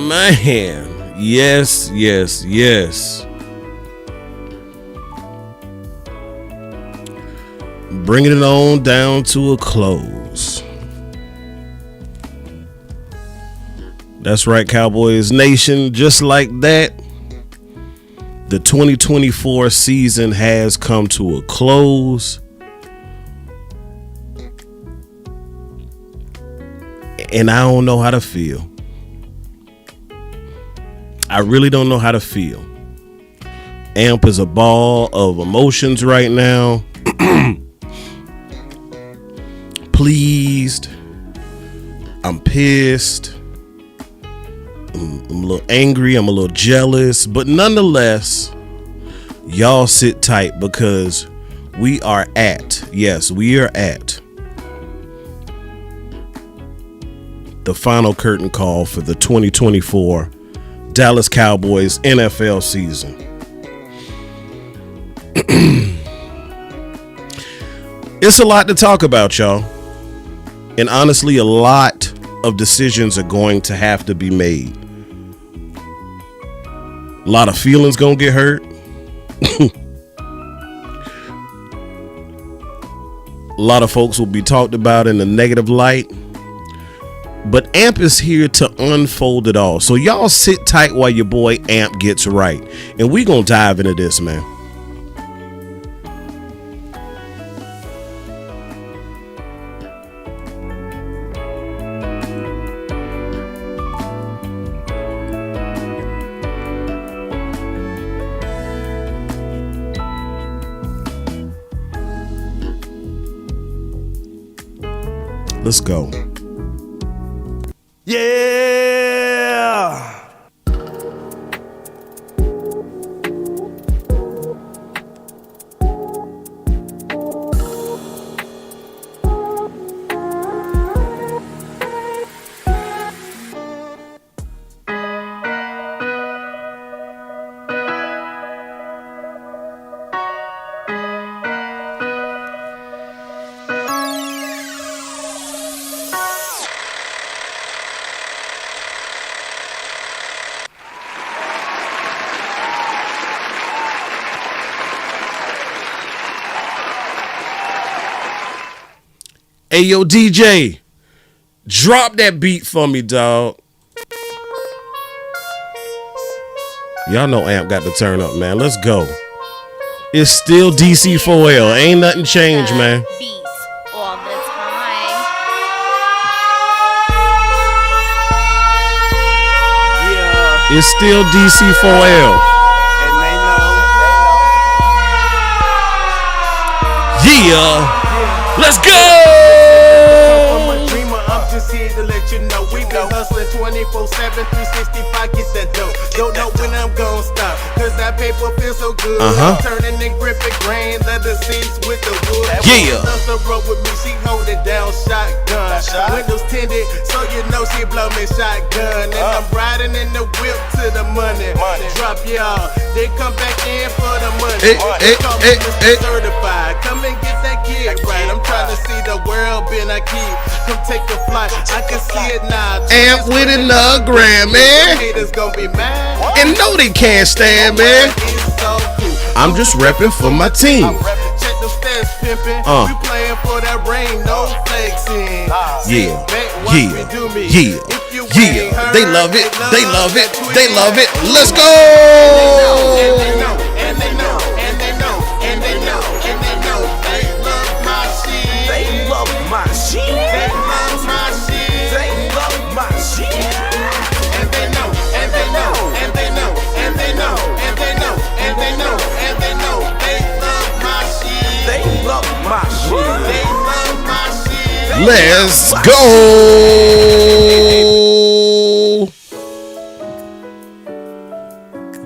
Man, yes. Bringing it on down to a close. That's right, Cowboys Nation. Just like that, the 2024 season has come to a close. And I don't know how to feel. I really don't know how to feel. AMP is a ball of emotions right now. Pleased. I'm pissed. I'm a little angry. I'm a little jealous. But nonetheless, y'all sit tight because we are at the final curtain call for the 2024 Dallas Cowboys NFL season. It's a lot to talk about, y'all. And honestly, a lot of decisions are going to have to be made. A lot of feelings gonna get hurt. A lot of folks will be talked about in a negative light. But AMP is here to unfold it all. So y'all sit tight while your boy AMP gets right. And we gonna dive into this, man. Let's go. Yeah. Hey, yo, DJ, drop that beat for me, dog. Y'all know AMP got to turn up, man. Let's go. It's still DC4L. Ain't nothing changed, man. Beat all the time. Yeah. It's still DC4L. And they know. Yeah. Let's go. I'm a dreamer, I'm just here to let you know we been hustling 24/7, 365, get that dope. Don't know when I'm gonna stop, cause that paper feels so good. I'm turning and gripping grain, leather seats with the wood. Yeah. The road with me, she hold it down, shotgun. Windows tinted, so you know she blow me shotgun. And I'm riding in the whip to the money. Drop y'all, they come back in for the money. They call me Mr. Certified, come and get that gig right. I'm trying to see the world, been I keep. Come take a flight, I can see it now. AMP with another Grammy. Haters gonna be mad. And no, they can't stand, man. I'm just repping for my team. Check the stats, pimpin'. We playing for that rain, no flexing. Yeah. They love it. They love it. They love it. Let's go. And they know. And they know. And they know. And they know. And they know. They love my shit. They love my shit. They love my shit. They love my shit. And they know. And they know. And they know. And they know. And they know. And they know. And they know. They love my shit. They love my shit. They love my shit. Let's go.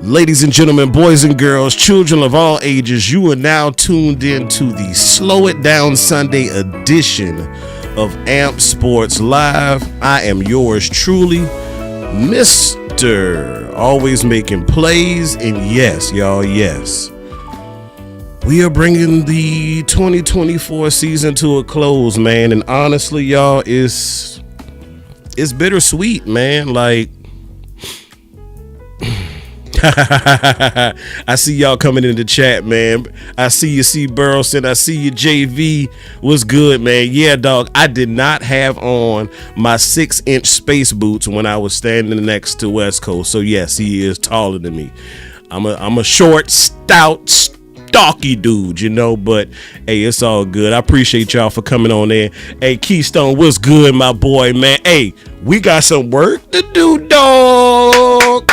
Ladies and gentlemen, boys and girls, children of all ages, you are now tuned in to the Slow It Down Sunday edition of AMP Sports Live. I am yours truly, Mr. Always Making Plays. And yes, y'all, yes, we are bringing the 2024 season to a close, man. And honestly, y'all, it's bittersweet, man. Like, I see y'all coming in the chat, man. I see you, C. Burleson. I see you, JV. What's good, man? Yeah, dog. I did not have on my 6-inch space boots when I was standing next to West Coast. So yes, he is taller than me. I'm a short, stout, stocky dude, you know. But hey, it's all good. I appreciate y'all for coming on in. Hey, Keystone, what's good, my boy, man? Hey, we got some work to do, dog.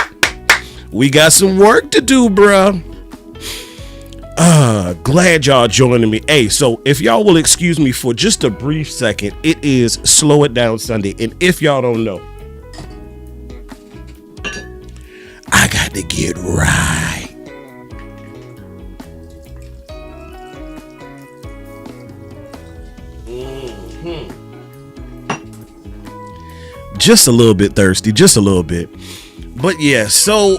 We got some work to do, bruh. Glad y'all joining me. Hey, so if y'all will excuse me for just a brief second, it is Slow It Down Sunday. And if y'all don't know, I got to get right. Just a little bit thirsty, just a little bit. But yeah, so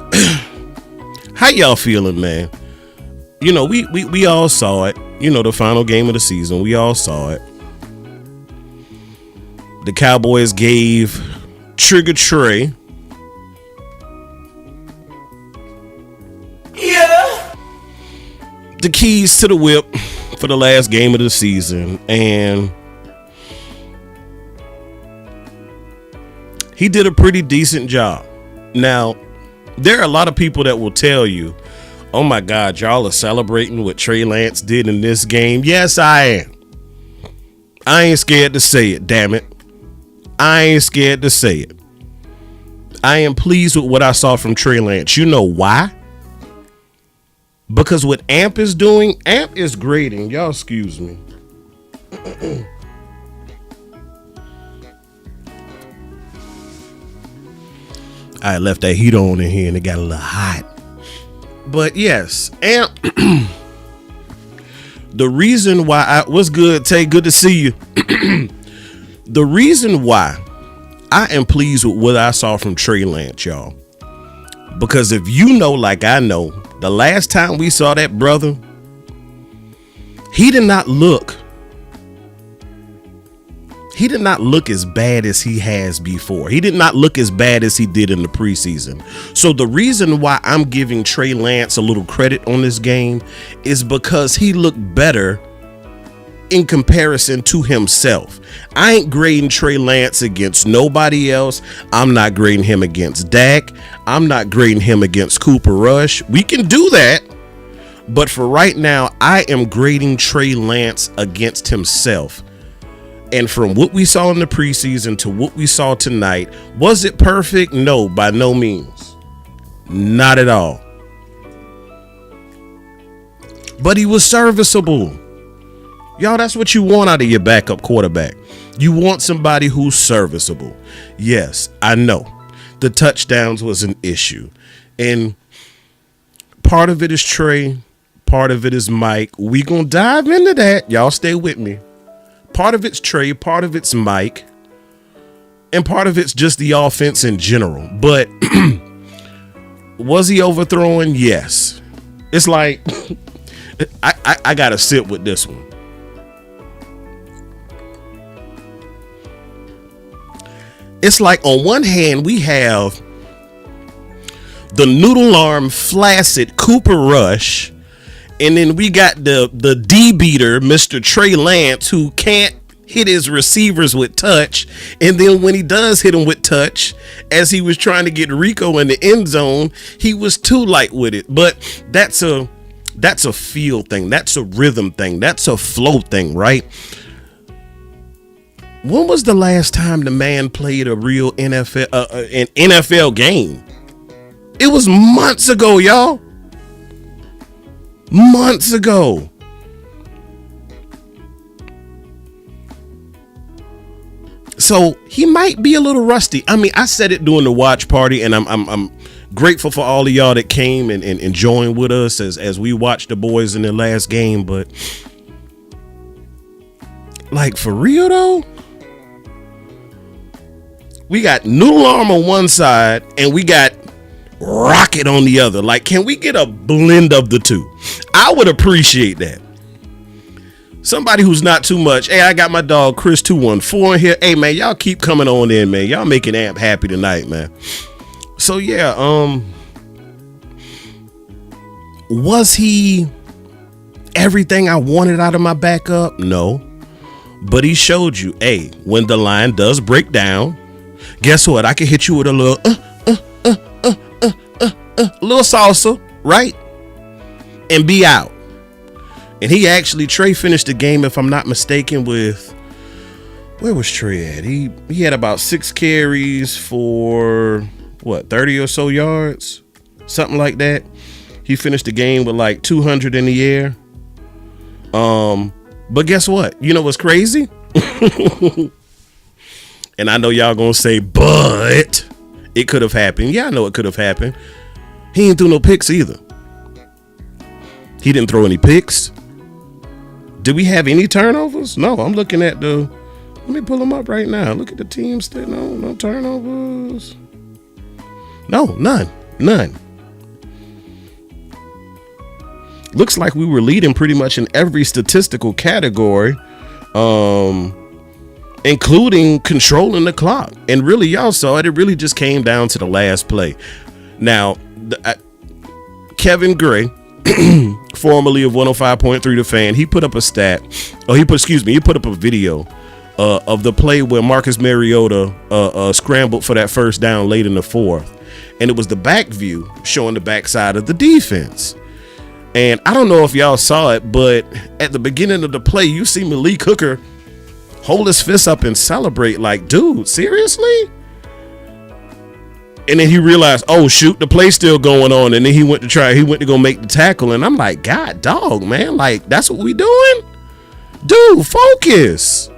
how y'all feeling, man? You know, we all saw it. You know, the final game of the season, we all saw it. The Cowboys gave Trigger Trey the keys to the whip for the last game of the season, and he did a pretty decent job. Now, there are a lot of people that will tell you, oh my God, y'all are celebrating what Trey Lance did in this game. Yes, I am. I ain't scared to say it, damn it. I ain't scared to say it. I am pleased with what I saw from Trey Lance. You know why? Because what AMP is doing, AMP is grading. Y'all excuse me. I left that heat on in here and it got a little hot. But yes, AMP. The reason why what's good, Tay? Good to see you. The reason why I am pleased with what I saw from Trey Lance, y'all. Because if you know, like I know, the last time we saw that brother, he did not look as bad as he has before. He did not look as bad as he did in the preseason. So the reason why I'm giving Trey Lance a little credit on this game is because he looked better in comparison to himself. I ain't grading Trey Lance against nobody else. I'm not grading him against Dak. I'm not grading him against Cooper Rush. We can do that. But for right now, I am grading Trey Lance against himself. And from what we saw in the preseason to what we saw tonight, was it perfect? No, by no means. Not at all. But he was serviceable. Y'all, that's what you want out of your backup quarterback. You want somebody who's serviceable. Yes, I know. The touchdowns was an issue. And part of it is Trey. Part of it is Mike. We gonna dive into that. Y'all stay with me. Part of it's Trey, part of it's Mike, and part of it's just the offense in general. But was he overthrowing? Yes. It's like I gotta sit with this one. It's like on one hand we have the noodle arm flaccid Cooper Rush. And then we got the D beater, Mr. Trey Lance, who can't hit his receivers with touch. And then when he does hit him with touch, as he was trying to get Rico in the end zone, he was too light with it. But that's a feel thing. That's a rhythm thing. That's a flow thing, right? When was the last time the man played a real an NFL game? It was months ago, y'all. Months ago. So he might be a little rusty. I mean, I said it during the watch party, and I'm grateful for all of y'all that came and joined with us as we watched the boys in their last game. But like, for real though, we got Noodle Arm on one side and we got Rocket on the other. Like, can we get a blend of the two? I would appreciate that. Somebody who's not too much. Hey, I got my dog Chris 214 in here. Hey man, y'all keep coming on in, man. Y'all making AMP happy tonight, man. So yeah, Was he everything I wanted out of my backup? No. But he showed you, hey, when the line does break down, guess what? I can hit you with a little little salsa, right? And be out. And he actually, Trey finished the game, if I'm not mistaken, with, where was Trey at? He had about 6 carries for, 30 or so yards? Something like that. He finished the game with like 200 in the air. But guess what? You know what's crazy? And I know y'all gonna say, but it could have happened. Yeah, I know it could have happened. He didn't throw no picks either. He didn't throw any picks. Did we have any turnovers? No, I'm looking at let me pull them up right now. Look at the team stat. No turnovers. No, none. Looks like we were leading pretty much in every statistical category, including controlling the clock. And really, y'all saw it. It really just came down to the last play. Now, Kevin Gray, formerly of 105.3 The Fan, he put up a stat. He put up a video of the play where Marcus Mariota scrambled for that first down late in the fourth. And it was the back view showing the backside of the defense. And I don't know if y'all saw it, but at the beginning of the play, you see Malik Hooker hold his fist up and celebrate like, dude, seriously? And then he realized, oh, shoot, the play's still going on. And then he went to go make the tackle. And I'm like, God, dog, man, like, that's what we doing? Dude, focus.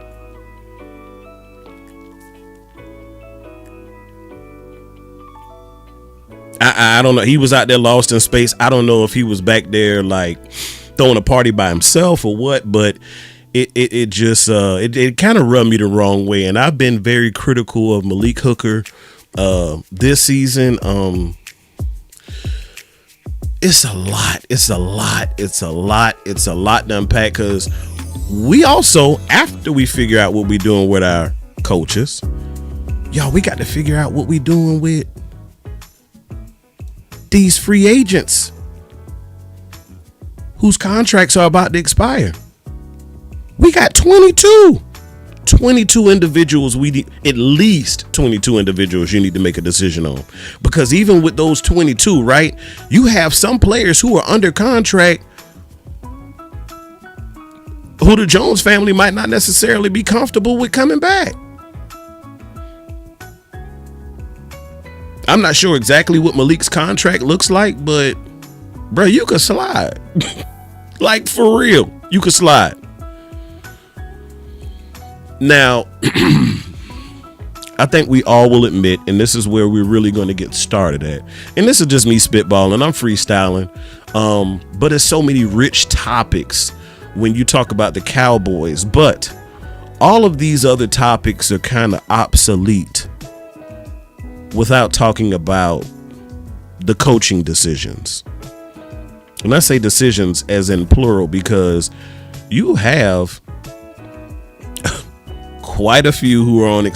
I don't know. He was out there lost in space. I don't know if he was back there like throwing a party by himself or what, but it just kind of rubbed me the wrong way. And I've been very critical of Malik Hooker this season. It's a lot to unpack, because we also, after we figure out what we doing with our coaches, y'all, we got to figure out what we doing with these free agents whose contracts are about to expire. We got 22 individuals. We need at least 22 individuals you need to make a decision on, because even with those 22, right, you have some players who are under contract who the Jones family might not necessarily be comfortable with coming back. I'm not sure exactly what Malik's contract looks like, but bro, you could slide. Like, for real, you could slide. Now, I think we all will admit, and this is where we're really going to get started at, and this is just me spitballing, I'm freestyling, but there's so many rich topics when you talk about the Cowboys, but all of these other topics are kind of obsolete without talking about the coaching decisions. And I say decisions as in plural, because you have quite a few who are on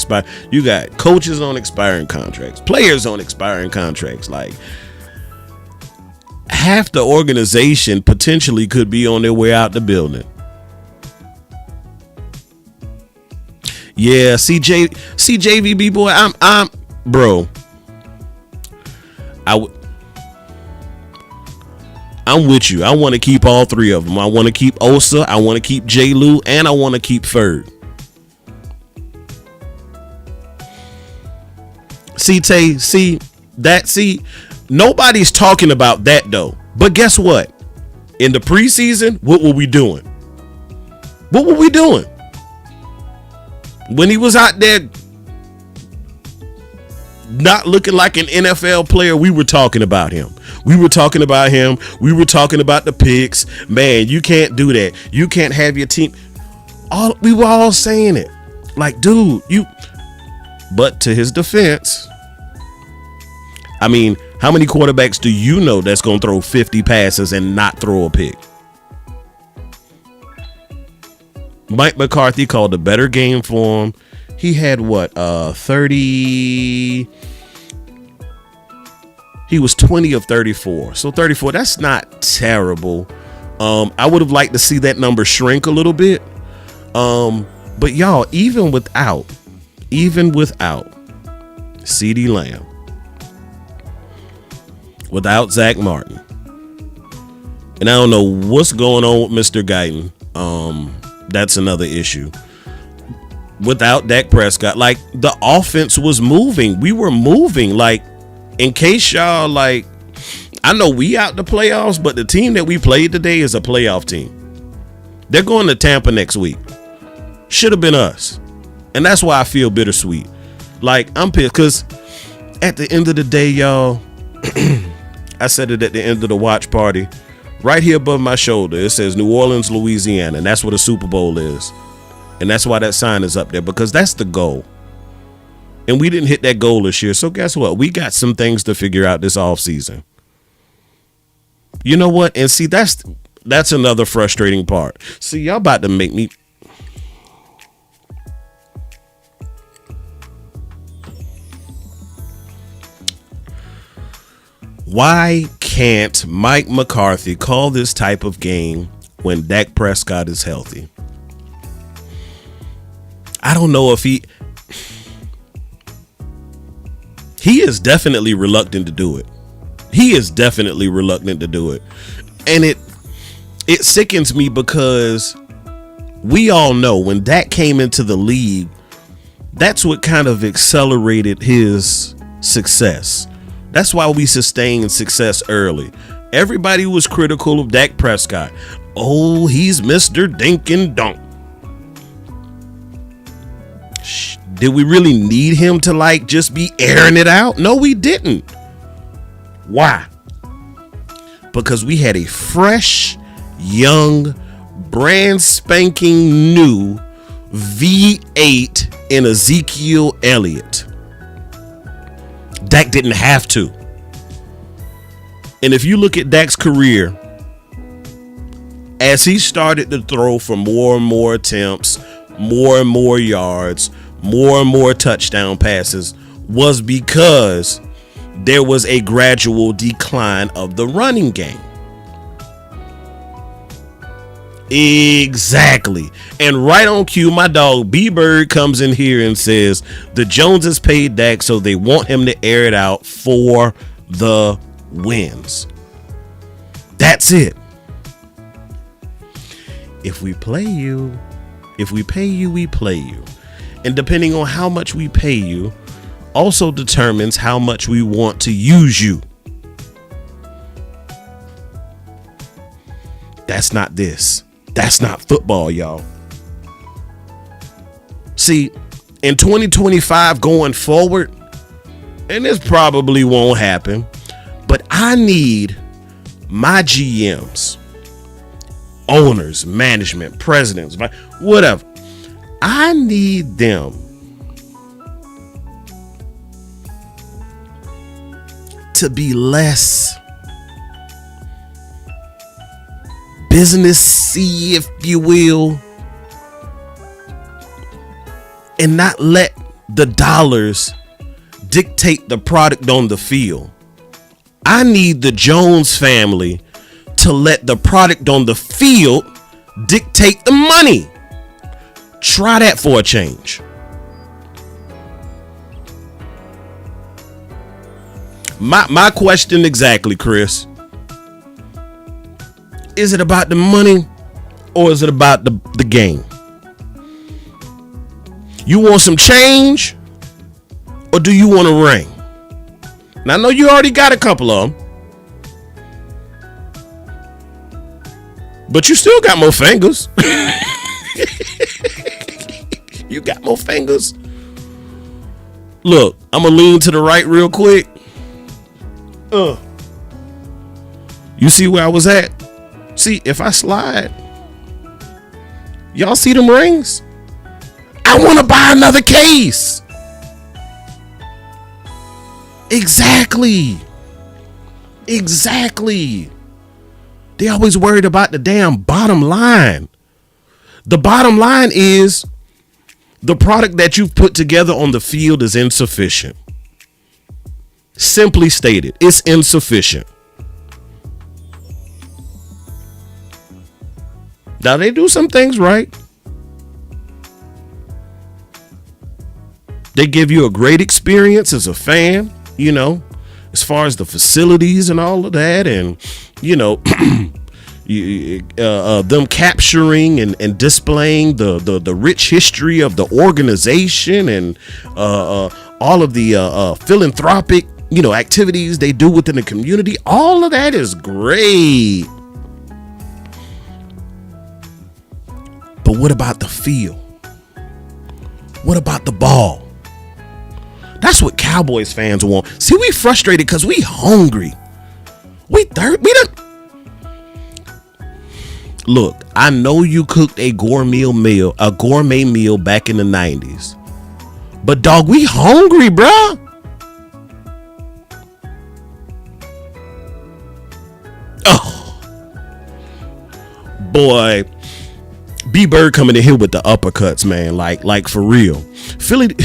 you got coaches on expiring contracts, players on expiring contracts. Like, half the organization potentially could be on their way out the building. Yeah, CJVB boy, I'm bro. I'm with you. I want to keep all three of them. I want to keep Osa, I want to keep J. Lou, and I want to keep Ferg. Nobody's talking about that though. But guess what? In the preseason, what were we doing? When he was out there not looking like an NFL player, we were talking about him. We were talking about the picks. Man, you can't do that. You can't have your team. We were all saying it. Like, dude, but to his defense, I mean, how many quarterbacks do you know that's going to throw 50 passes and not throw a pick? Mike McCarthy called a better game for him. He had 30 He was 20 of 34. So 34, that's not terrible. I would have liked to see that number shrink a little bit. But y'all, even without CeeDee Lamb, without Zach Martin, and I don't know what's going on with Mr. Guyton. That's another issue. Without Dak Prescott, like, the offense was moving. We were moving. Like, in case y'all, like, I know we out the playoffs, but the team that we played today is a playoff team. They're going to Tampa next week. Should have been us. And that's why I feel bittersweet. Like, I'm pissed because at the end of the day, y'all, I said it at the end of the watch party. Right here above my shoulder, it says New Orleans, Louisiana, and that's what a Super Bowl is. And that's why that sign is up there, because that's the goal. And we didn't hit that goal this year. So guess what? We got some things to figure out this offseason. You know what? And see, that's another frustrating part. See, y'all about to make me... Why can't Mike McCarthy call this type of game when Dak Prescott is healthy? I don't know if he is definitely reluctant to do it. He is definitely reluctant to do it. And it sickens me because we all know when Dak came into the league, that's what kind of accelerated his success. That's why we sustained success early. Everybody was critical of Dak Prescott. Oh, he's Mr. Dink and Dunk. Did we really need him to, like, just be airing it out? No, we didn't. Why? Because we had a fresh, young, brand spanking new V8 in Ezekiel Elliott. Dak didn't have to. And if you look at Dak's career, as he started to throw for more and more attempts, more and more yards, more and more touchdown passes, was because there was a gradual decline of the running game. Exactly. And right on cue, my dog B-Bird comes in here and says the Joneses paid Dak, so they want him to air it out for the wins. That's it. If we play you, if we pay you, we play you. And depending on how much we pay you also determines how much we want to use you. That's not this. That's not football, y'all. See, in 2025 going forward, and this probably won't happen, but I need my GMs, owners, management, presidents, whatever. I need them to be less businessy, if you will, and not let the dollars dictate the product on the field. I need the Jones family to let the product on the field dictate the money. Try that for a change. My question exactly, Chris. Is it about the money or is it about the game? You want some change or do you want a ring? Now, I know you already got a couple of them, but you still got more fingers. You got more fingers. Look, I'm gonna lean to the right real quick. You see where I was at? See, if I slide, y'all see them rings? I want to buy another case. Exactly. They always worried about the damn bottom line. The bottom line is the product that you've put together on the field is insufficient. Simply stated, it's insufficient. Now they do some things right. They give you a great experience as a fan, you know, as far as the facilities and all of that. And, you know, them capturing and displaying the rich history of the organization and all of the philanthropic, you know, activities they do within the community. All of that is great. But what about the field? What about the ball? That's what Cowboys fans want. See, we frustrated because we hungry. We done. Look, I know you cooked a gourmet meal back in the 90s. But dog, we hungry, bruh. Oh. Boy, B-Bird coming in here with the uppercuts, man. Like for real. Philly,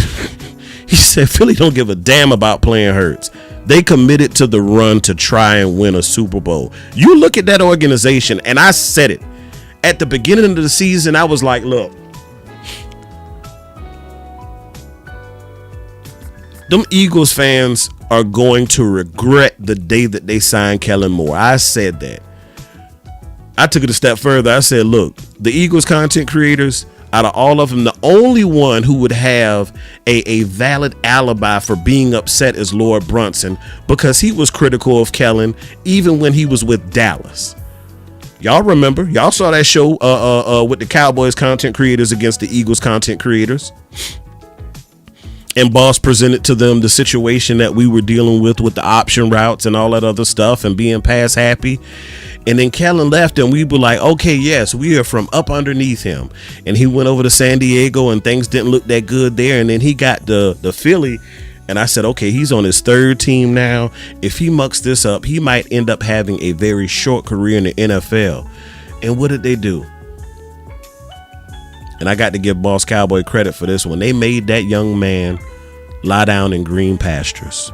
he said Philly don't give a damn about playing Hurts. They committed to the run to try and win a Super Bowl. You look at that organization, and I said it. At the beginning of the season, I was like, look. Them Eagles fans are going to regret the day that they signed Kellen Moore. I said that. I took it a step further. I said, look, the Eagles content creators, out of all of them, the only one who would have a valid alibi for being upset is Lord Brunson, because he was critical of Kellen even when he was with Dallas. Y'all remember? Y'all saw that show with the Cowboys content creators against the Eagles content creators. And Boss presented to them the situation that we were dealing with the option routes and all that other stuff and being pass happy. And then Kellen left and we were like, okay, yes, we are from up underneath him. And he went over to San Diego and things didn't look that good there. And then he got the Philly. And I said, okay, he's on his third team now. If he mucks this up, he might end up having a very short career in the NFL. And what did they do? And I got to give Boss Cowboy credit for this one. They made that young man lie down in green pastures.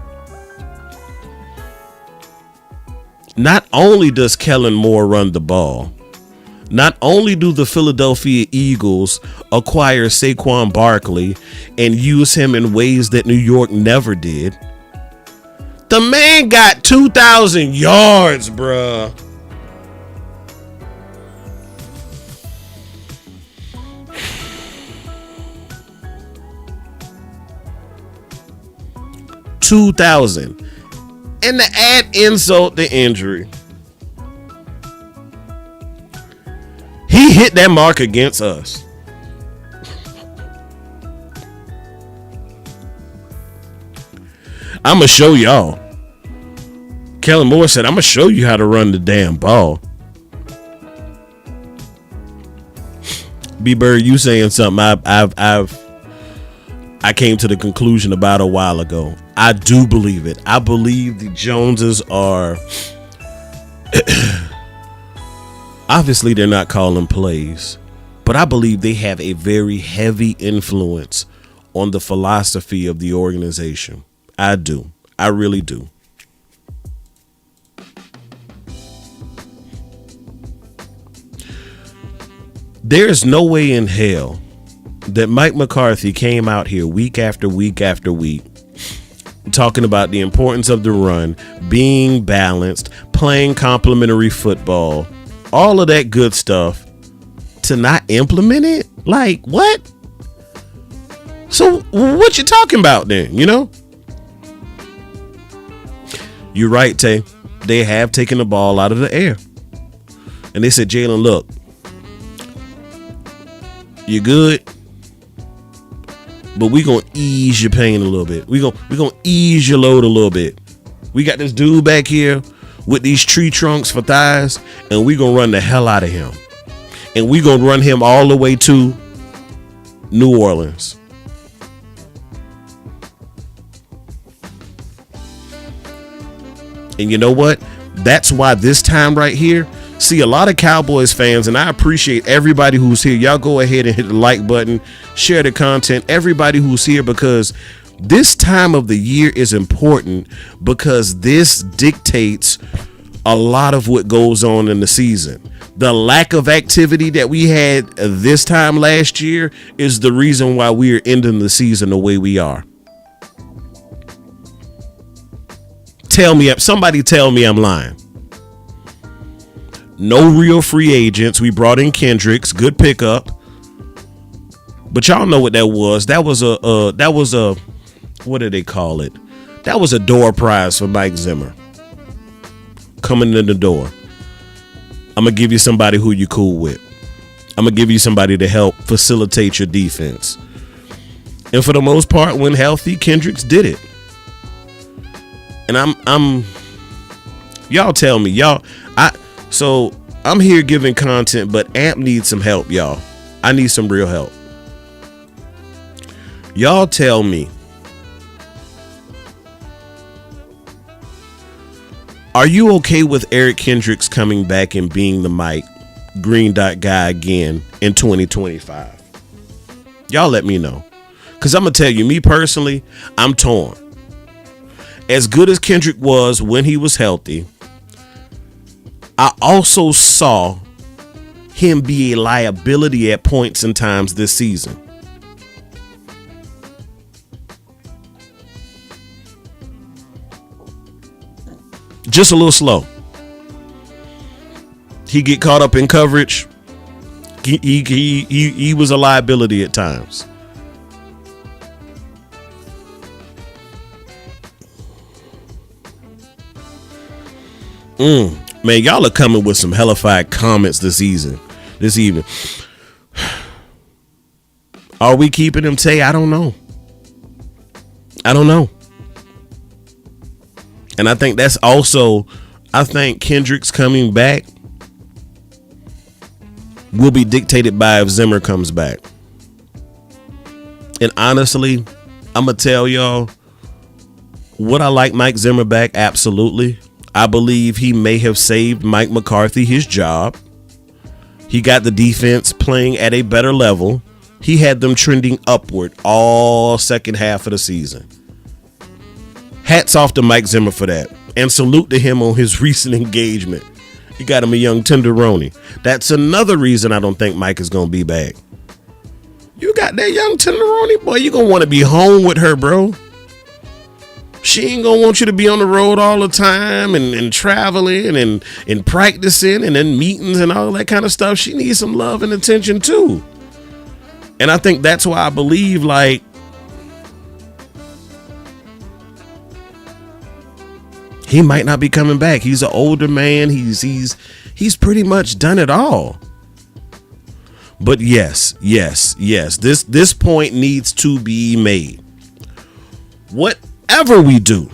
Not only does Kellen Moore run the ball, not only do the Philadelphia Eagles acquire Saquon Barkley and use him in ways that New York never did, the man got 2,000 yards, bruh. $2,000. And to add insult to injury, he hit that mark against us. I'm going to show y'all. Kellen Moore said, I'm going to show you how to run the damn ball. B-Bird, you saying something I came to the conclusion about a while ago. I do believe it. I believe the Joneses are obviously they're not calling plays, but I believe they have a very heavy influence on the philosophy of the organization. I do. I really do. There is no way in hell that Mike McCarthy came out here week after week after week talking about the importance of the run, being balanced, playing complementary football, all of that good stuff, to not implement it? Like, what? So what you talking about then, you know? You're right, Tay. They have taken the ball out of the air. And they said, Jalen, look, you good? But we gonna ease your pain a little bit. We gonna ease your load a little bit. We got this dude back here with these tree trunks for thighs, and we gonna run the hell out of him. And we gonna run him all the way to New Orleans. And you know what? That's why this time right here, see, a lot of Cowboys fans, and I appreciate everybody who's here. Y'all go ahead and hit the like button, share the content, everybody who's here, because This time of the year is important because this dictates a lot of what goes on in the season. The lack of activity that we had this time last year is the reason why we are ending the season the way we are. Somebody tell me I'm lying. No real free agents. We brought in Kendricks, good pickup. But y'all know what that was. That was a what do they call it? That was a door prize for Mike Zimmer. Coming in the door. I'm going to give you somebody who you cool with. I'm going to give you somebody to help facilitate your defense. And for the most part, when healthy, Kendricks did it. And I'm y'all tell me, so I'm here giving content, but Amp needs some help, y'all. I need some real help. Y'all tell me, are you okay with Eric Kendricks coming back and being the Mike Green Dot guy again in 2025? Y'all let me know. Because I'm going to tell you, me personally, I'm torn. As good as Kendrick was when he was healthy, I also saw him be a liability at points and times this season. Just a little slow. He get caught up in coverage. He was a liability at times. Man, y'all are coming with some hellified comments this evening. Are we keeping him, Tay? I don't know. And I think that's also, I think Kendricks coming back will be dictated by if Zimmer comes back. And honestly, I'm going to tell y'all, would I like Mike Zimmer back? Absolutely. I believe he may have saved Mike McCarthy his job. He got the defense playing at a better level. He had them trending upward all second half of the season. Hats off to Mike Zimmer for that. And salute to him on his recent engagement. He got him a young tenderoni. That's another reason I don't think Mike is going to be back. You got that young tenderoni, boy, you going to want to be home with her, bro. She ain't going to want you to be on the road all the time and traveling and practicing and then meetings and all that kind of stuff. She needs some love and attention too. And I think that's why I believe, like, he might not be coming back. He's an older man. He's pretty much done it all. But yes. This point needs to be made. Whatever we do,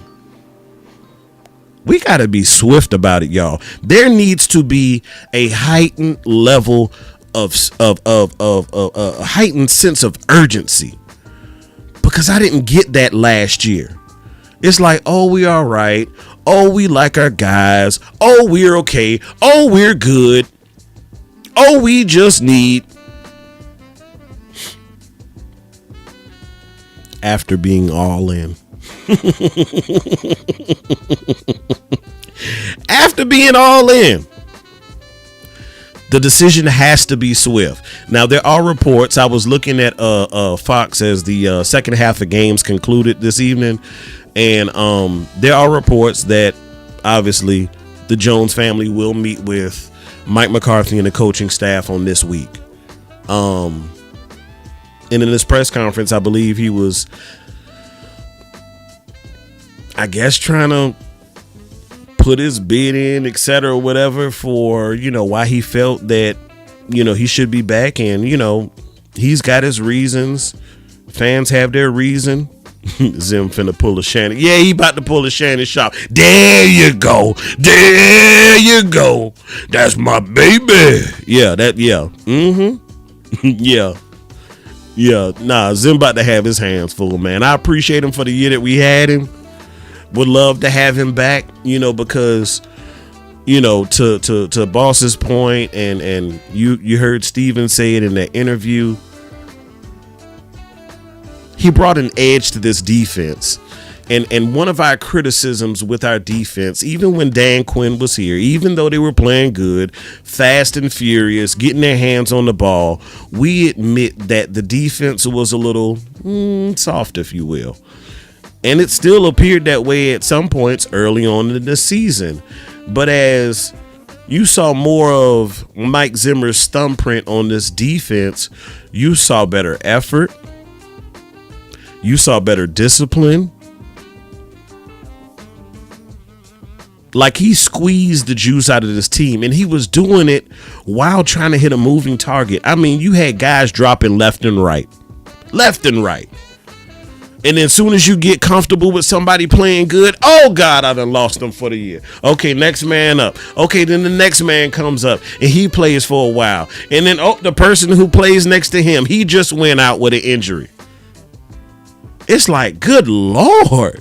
we got to be swift about it, y'all. There needs to be a heightened level of a heightened sense of urgency, because I didn't get that last year. It's like, oh, we all right. Oh, we like our guys. Oh, we're okay. Oh, we're good. Oh, we just need. After being all in. After being all in. The decision has to be swift. Now, there are reports. I was looking at Fox as the second half of games concluded this evening. And there are reports that obviously the Jones family will meet with Mike McCarthy and the coaching staff on this week. And in this press conference, I believe he was, I guess, trying to put his bid in, et cetera, whatever, for, why he felt that, he should be back. And, he's got his reasons. Fans have their reason. Zim finna pull a Shannon. Yeah, he about to pull a Shannon Sharpe. There you go. That's my baby. Yeah, Yeah. Nah, Zim about to have his hands full, man. I appreciate him for the year that we had him. Would love to have him back, because, to Boss's point, and you heard Steven say it in that interview. he brought an edge to this defense. And one of our criticisms with our defense, even when Dan Quinn was here, even though they were playing good, fast and furious, getting their hands on the ball, we admit that the defense was a little soft, if you will. And it still appeared that way at some points early on in the season. But as you saw more of Mike Zimmer's thumbprint on this defense, you saw better effort. You saw better discipline. Like, he squeezed the juice out of this team, and he was doing it while trying to hit a moving target. I mean, you had guys dropping left and right. And then as soon as you get comfortable with somebody playing good, oh God, I done lost them for the year. Okay, next man up. Okay, then the next man comes up and he plays for a while. And then, the person who plays next to him, he just went out with an injury. It's like, good Lord.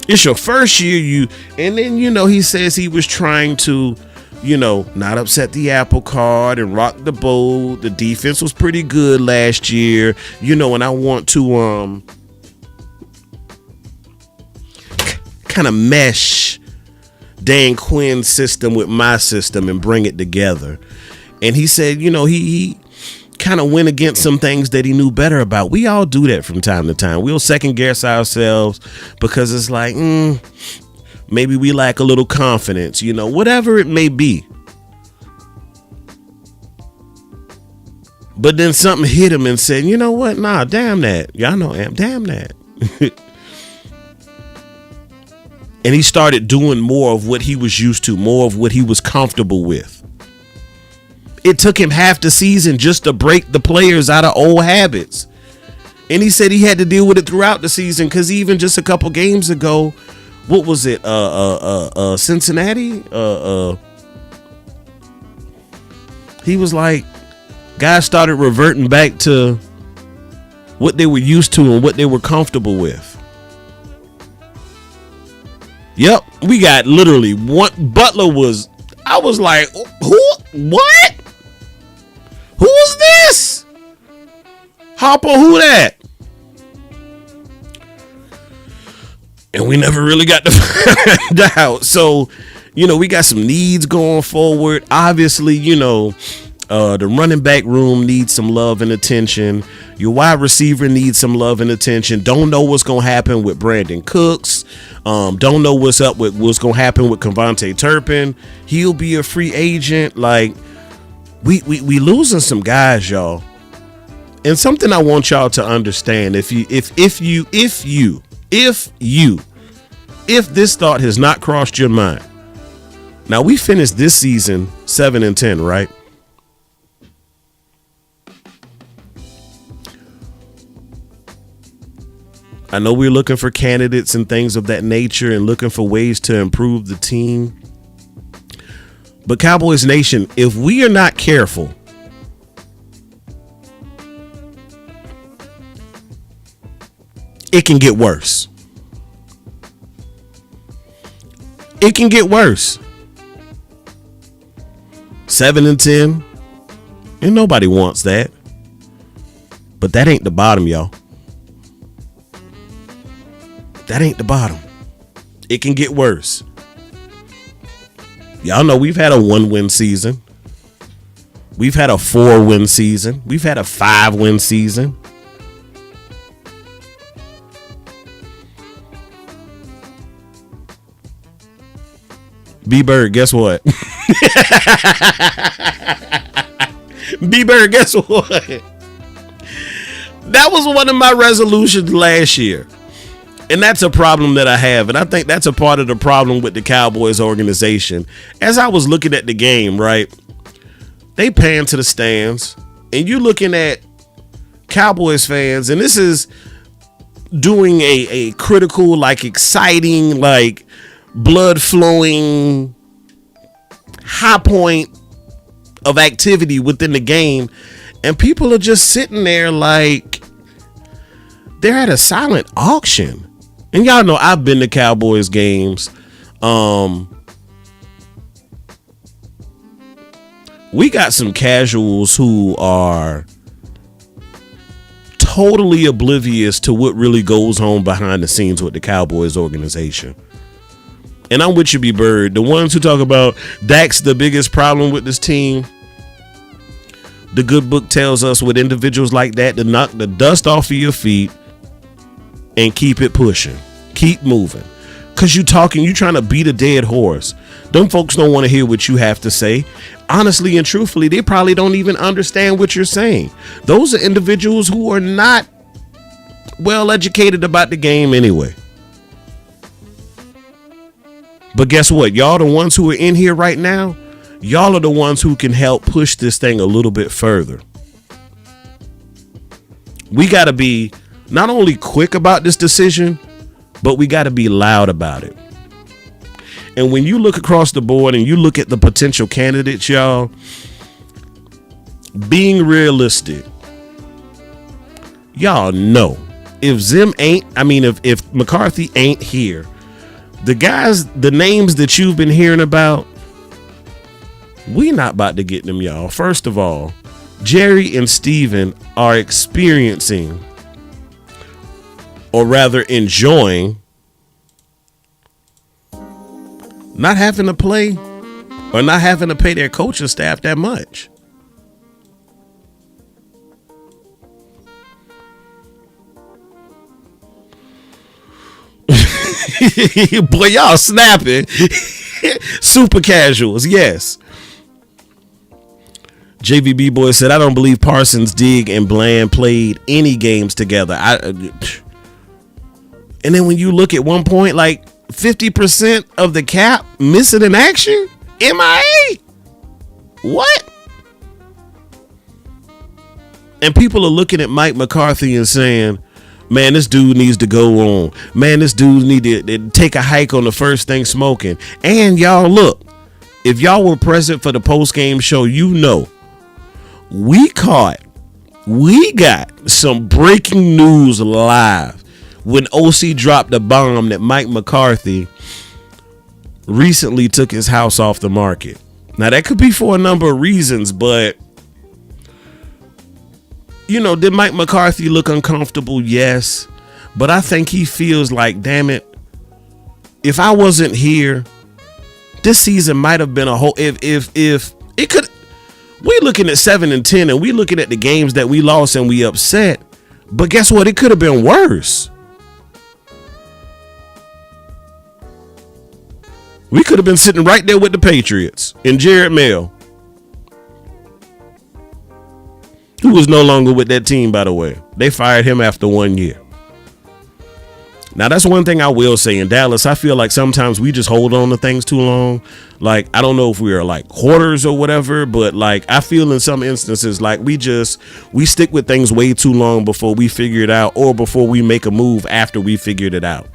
It's your first year, and then, he says he was trying to, not upset the apple cart and rock the boat. The defense was pretty good last year, and I want to kind of mesh Dan Quinn's system with my system and bring it together. And he said, he kind of went against some things that he knew better about. We all do that from time to time. We'll second guess ourselves because it's like, maybe we lack a little confidence, whatever it may be. But then something hit him and said, you know what? Nah, damn that. Y'all know, damn that. And he started doing more of what he was used to, more of what he was comfortable with. It took him half the season just to break the players out of old habits. And he said he had to deal with it throughout the season because even just a couple games ago, what was it? Cincinnati? He was like, guys started reverting back to what they were used to and what they were comfortable with. Yep, we got literally one. Butler was, I was like, who? What? Who is this? Hopper, who that? And we never really got to find out. So, we got some needs going forward. Obviously, the running back room needs some love and attention. Your wide receiver needs some love and attention. Don't know what's going to happen with Brandon Cooks. Don't know what's going to happen with Kevontae Turpin. He'll be a free agent. Like, we losing some guys, y'all. And something I want y'all to understand, if this thought has not crossed your mind. Now, we finished this season 7-10, right? I know we're looking for candidates and things of that nature and looking for ways to improve the team. But Cowboys Nation, if we are not careful, it can get worse. It can get worse. 7-10, and nobody wants that. But that ain't the bottom, y'all. That ain't the bottom. It can get worse. Y'all know we've had a 1-win season. We've had a 4-win season. We've had a 5-win season. B-Bird, guess what? B-Bird, guess what? That was one of my resolutions last year. And that's a problem that I have. And I think that's a part of the problem with the Cowboys organization. As I was looking at the game, right? They pan to the stands. And you're looking at Cowboys fans. And this is doing a critical, like exciting, like blood flowing high point of activity within the game. And people are just sitting there like they're at a silent auction. And y'all know I've been to Cowboys games. We got some casuals who are totally oblivious to what really goes on behind the scenes with the Cowboys organization. And I'm with you, B Bird. The ones who talk about Dak's the biggest problem with this team. The good book tells us with individuals like that to knock the dust off of your feet and keep it pushing. Keep moving. Because you trying to beat a dead horse. Them folks don't want to hear what you have to say. Honestly and truthfully, they probably don't even understand what you're saying. Those are individuals who are not well educated about the game anyway. But guess what? Y'all the ones who are in here right now, y'all are the ones who can help push this thing a little bit further. We got to be not only quick about this decision, but we got to be loud about it. And when you look across the board and you look at the potential candidates, y'all, being realistic, y'all know if McCarthy ain't here, the names that you've been hearing about, we not about to get them, y'all. First of all, Jerry and Steven are experiencing, or rather enjoying, not having to play or not having to pay their coaching staff that much. Boy, y'all snapping. Super casuals, yes. JVB boy said, I don't believe Parsons, Diggs, and Bland played any games together. And then when you look at one point, like 50% of the cap missing in action, MIA. What? And people are looking at Mike McCarthy and saying, man, this dude needs to go on. Man, this dude need to take a hike on the first thing smoking. And y'all, look, if y'all were present for the post-game show, you know, we got some breaking news live when OC dropped a bomb that Mike McCarthy recently took his house off the market. Now, that could be for a number of reasons, but you know, did Mike McCarthy look uncomfortable? Yes. But I think he feels like, damn it, if I wasn't here, this season might have been a whole, if it could, we looking at 7-10 and we looking at the games that we lost and we upset. But guess what? It could have been worse. We could have been sitting right there with the Patriots and Jared Mayo, who was no longer with that team, by the way. They fired him after 1 year. Now, that's one thing I will say in Dallas. I feel like sometimes we just hold on to things too long. Like, I don't know if we are like hoarders or whatever, but like I feel in some instances like we stick with things way too long before we figure it out or before we make a move after we figured it out.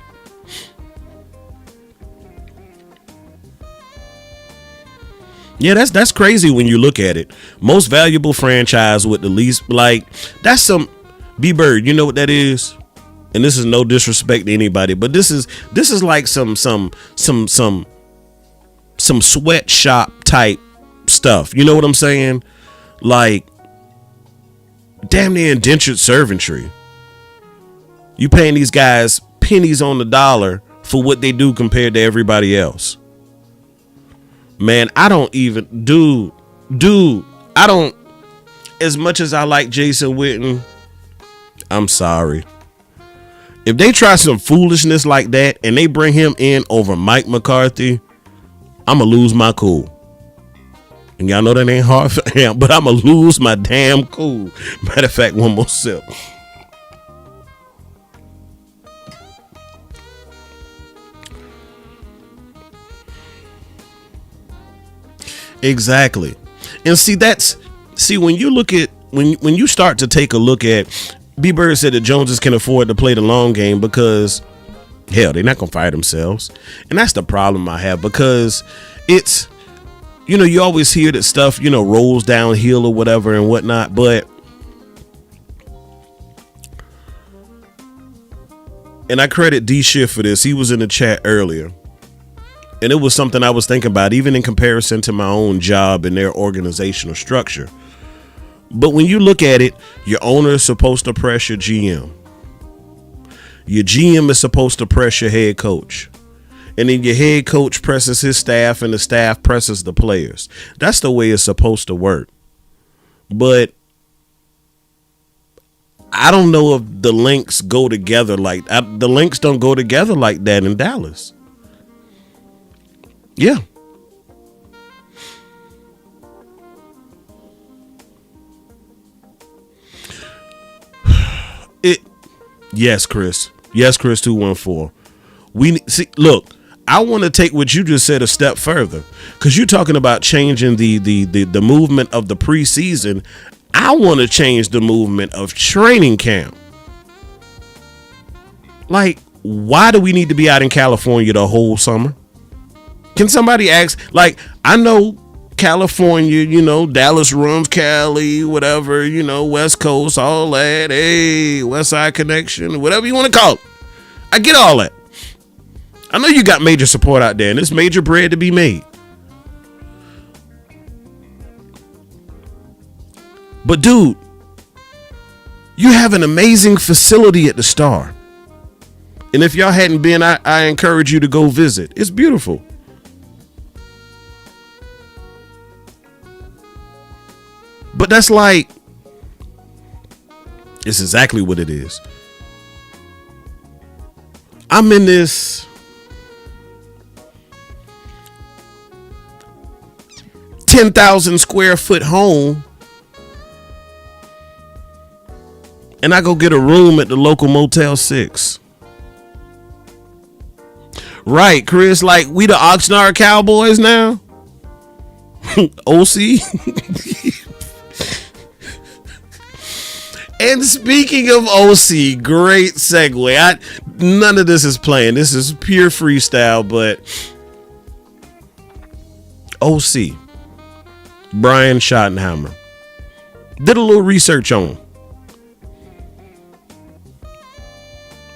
Yeah, that's crazy when you look at it. Most valuable franchise with the least, like, that's some B-Bird. You know what that is? And this is no disrespect to anybody, but this is like some sweatshop type stuff. You know what I'm saying? Like, damn near indentured servantry. You paying these guys pennies on the dollar for what they do compared to everybody else. Man, I don't even, dude, I don't, as much as I like Jason Witten, I'm sorry. If they try some foolishness like that and they bring him in over Mike McCarthy, I'm going to lose my cool. And y'all know that ain't hard for him, but I'm going to lose my damn cool. Matter of fact, one more sip. Exactly. And see, when you look at, when you start to take a look at, B-Bird said that Joneses can afford to play the long game because, hell, they're not going to fire themselves. And that's the problem I have, because it's, you know, you always hear that stuff, you know, rolls downhill or whatever and whatnot. But, and I credit D Shift for this. He was in the chat earlier. And it was something I was thinking about, even in comparison to my own job and their organizational structure. But when you look at it, your owner is supposed to press your GM. Your GM is supposed to press your head coach. And then your head coach presses his staff and the staff presses the players. That's the way it's supposed to work. But I don't know if the links go together the links don't go together like that in Dallas. Yeah. Yes, Chris. Yes, Chris 214. Look, I want to take what you just said a step further, because you're talking about changing the movement of the preseason. I want to change the movement of training camp. Like, why do we need to be out in California the whole summer? Can somebody ask? Like, I know California, Dallas runs Cali, whatever, West Coast, all that. Hey, West Side Connection, whatever you want to call it. I get all that. I know you got major support out there, and there's major bread to be made. But dude, you have an amazing facility at the Star. And if y'all hadn't been, I encourage you to go visit. It's beautiful. But that's like, it's exactly what it is. I'm in this 10,000 square foot home, and I go get a room at the local Motel 6. Right, Chris, like we the Oxnard Cowboys now? OC? And speaking of OC, great segue. None of this is playing. This is pure freestyle, but OC, Brian Schottenheimer, did a little research on him.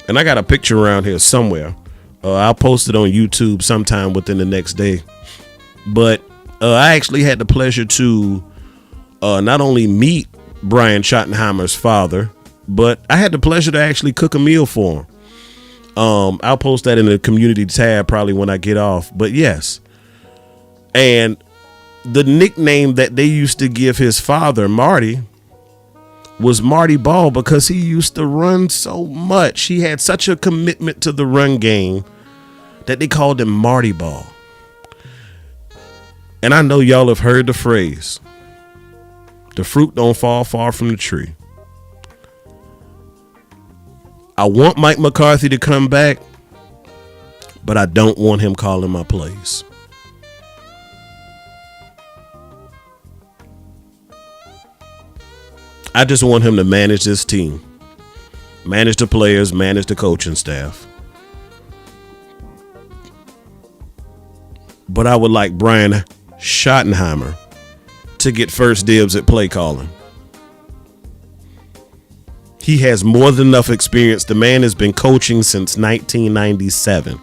And I got a picture around here somewhere. I'll post it on YouTube sometime within the next day. But I actually had the pleasure to not only meet Brian Schottenheimer's father, but I had the pleasure to actually cook a meal for him. I'll post that in the community tab probably when I get off. But yes. And the nickname that they used to give his father, Marty, was Marty Ball, because he used to run so much. He had such a commitment to the run game that they called him Marty Ball. And I know y'all have heard the phrase, the fruit don't fall far from the tree. I want Mike McCarthy to come back, but I don't want him calling my plays. I just want him to manage this team, manage the players, manage the coaching staff. But I would like Brian Schottenheimer to get first dibs at play calling. He has more than enough experience. The man has been coaching since 1997,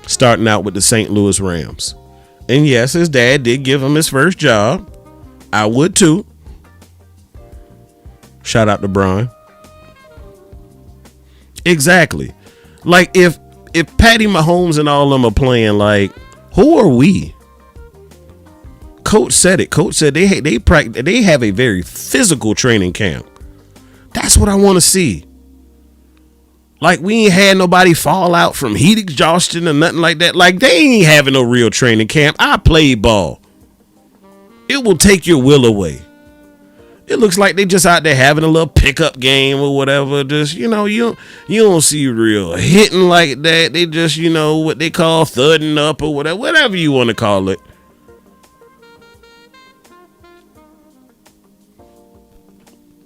starting out with the St. Louis Rams. And yes, his dad did give him his first job. I would too. Shout out to Brian. Exactly. Like if Patty Mahomes and all of them are playing, like, who are we? Coach said it. Coach said they have a very physical training camp. That's what I want to see. Like, we ain't had nobody fall out from heat exhaustion or nothing like that. Like, they ain't having no real training camp. I played ball. It will take your will away. It looks like they just out there having a little pickup game or whatever. Just, you don't see real hitting like that. They just, what they call thudding up or whatever you want to call it.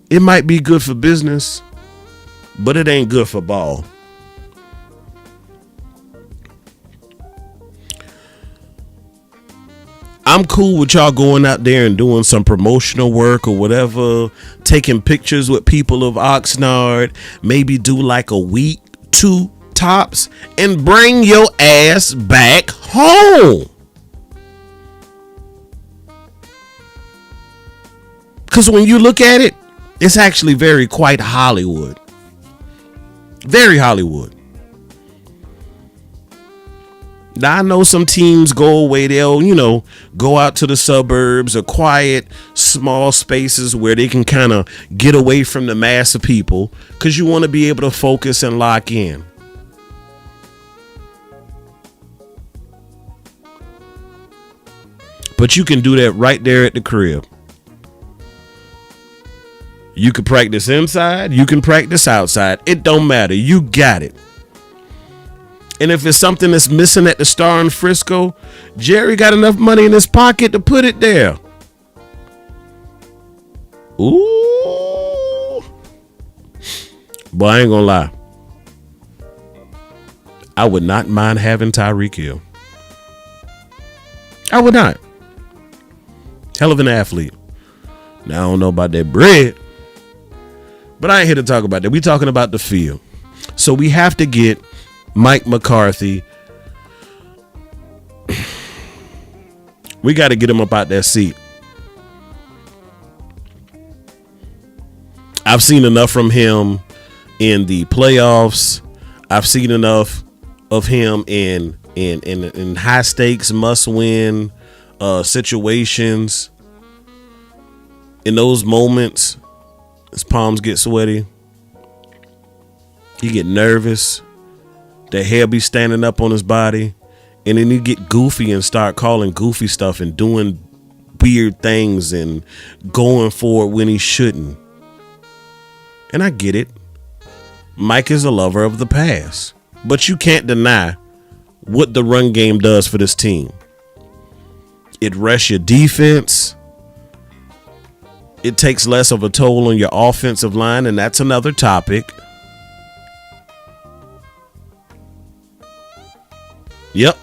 It might be good for business, but it ain't good for ball. I'm cool with y'all going out there and doing some promotional work or whatever, taking pictures with people of Oxnard, maybe do like a week, 2 tops, and bring your ass back home. Because when you look at it, it's actually quite Hollywood. Very Hollywood. Now, I know some teams go away. They'll, go out to the suburbs or quiet, small spaces where they can kind of get away from the mass of people because you want to be able to focus and lock in. But you can do that right there at the crib. You can practice inside. You can practice outside. It don't matter. You got it. And if it's something that's missing at the Star in Frisco, Jerry got enough money in his pocket to put it there. Ooh. But I ain't gonna lie. I would not mind having Tyreek Hill. I would not. Hell of an athlete. Now, I don't know about that bread, but I ain't here to talk about that. We talking about the field. So we have to get Mike McCarthy. We got to get him up out that seat. I've seen enough from him in the playoffs. I've seen enough of him in high stakes, must win situations. In those moments, his palms get sweaty. He get nervous. The hair be standing up on his body. And then he get goofy and start calling goofy stuff and doing weird things and going for it when he shouldn't. And I get it. Mike is a lover of the pass. But you can't deny what the run game does for this team. It rests your defense. It takes less of a toll on your offensive line, and that's another topic. Yep.